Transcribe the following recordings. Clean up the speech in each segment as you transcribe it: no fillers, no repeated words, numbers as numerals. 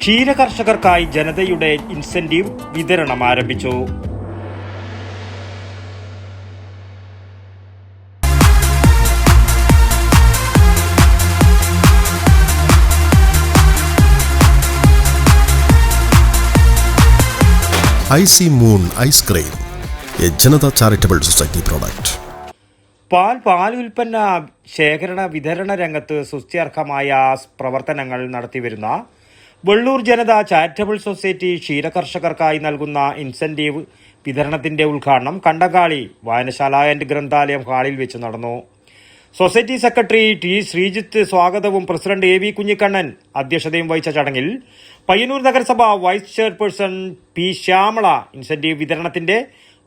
ക്ഷീരകർഷകർക്കായി ജനതയുടെ ഇൻസെന്റീവ് വിതരണം ആരംഭിച്ചു. Icy moon ice cream, A Janata charitable society product. പാൽ ഉൽപ്പന്ന ശേഖരണ വിതരണ രംഗത്ത് സുസ്ഥിരമായ പ്രവർത്തനങ്ങൾ നടത്തിവരുന്ന വെള്ളൂർ ജനത ചാരിറ്റബിൾ സൊസൈറ്റി ക്ഷീരകർഷകർക്കായി നൽകുന്ന ഇൻസെന്റീവ് വിതരണത്തിന്റെ ഉദ്ഘാടനം കണ്ടങ്ങാളി വായനശാല ആൻഡ് ഗ്രന്ഥാലയം ഹാളിൽ വെച്ച് നടന്നു. സൊസൈറ്റി സെക്രട്ടറി ടി ശ്രീജിത്ത് സ്വാഗതവും പ്രസിഡന്റ് എ വി കുഞ്ഞിക്കണ്ണൻ അധ്യക്ഷതയും വഹിച്ച ചടങ്ങിൽ പയ്യന്നൂർ നഗരസഭ vice chairperson P Shyamala incentive വിതരണത്തിന്റെ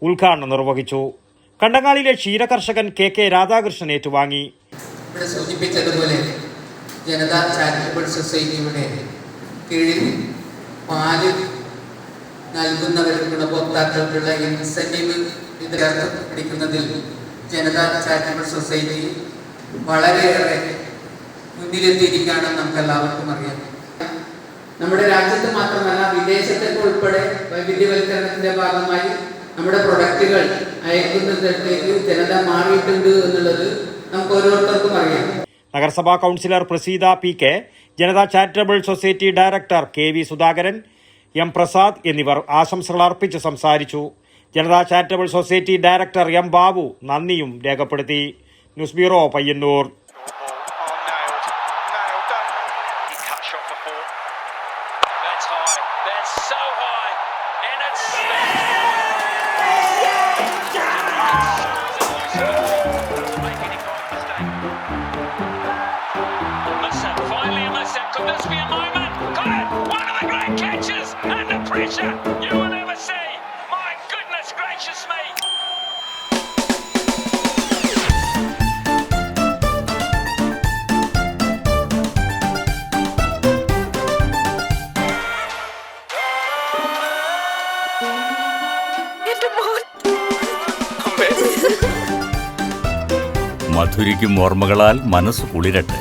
ഉദ്ഘാടനം നിർവഹിച്ചു. കണ്ടങ്ങാളിയിലെ ക്ഷീരകർഷകൻ കെ രാധാകൃഷ്ണൻ ഏറ്റുവാങ്ങി. ഇവിടെ സൂചിപ്പിച്ചതുപോലെ ജനതാ ചാരിറ്റബിൾ സൊസൈറ്റിയുടെ കീഴിൽ പാല് നൽകുന്നവർക്ക് ഗുണഭോക്താക്കൾക്കുള്ള ഇൻസെന്റീവ് പിടിക്കുന്നതിൽ ജനതാ ചാരിറ്റബിൾ സൊസൈറ്റി വളരെയേറെ മുന്നിലെത്തിയിരിക്കുകയാണെന്ന് നമുക്ക് എല്ലാവർക്കും അറിയാം. നമ്മുടെ രാജ്യത്ത് മാത്രമല്ല വിദേശത്തൊക്കെ ഉൾപ്പെടെ വൈവിധ്യവൽക്കരണത്തിന്റെ ഭാഗമായി നമ്മുടെ പ്രൊഡക്റ്റുകൾ അയക്കുന്നതിലേക്ക് ജനത മാറിയിട്ടുണ്ട് എന്നുള്ളത് നമുക്ക് ഓരോരുത്തർക്കും അറിയാം. നഗരസഭാ councillor Praseetha P K, Janata charitable society director K V Sudhakaran, M Prasad എന്നിവർ ആശംസകൾ അർപ്പിച്ച് സംസാരിച്ചു. Janata charitable society director M Babu നന്ദിയും രേഖപ്പെടുത്തി. News bureau, Payyanur. Could this be a moment? Got it! One of the great catches! And the pressure you will never see! My goodness gracious me! മധുരിക്കും ഓർമ്മകളാൽ മനസ്സ് കുളിരട്ടെ.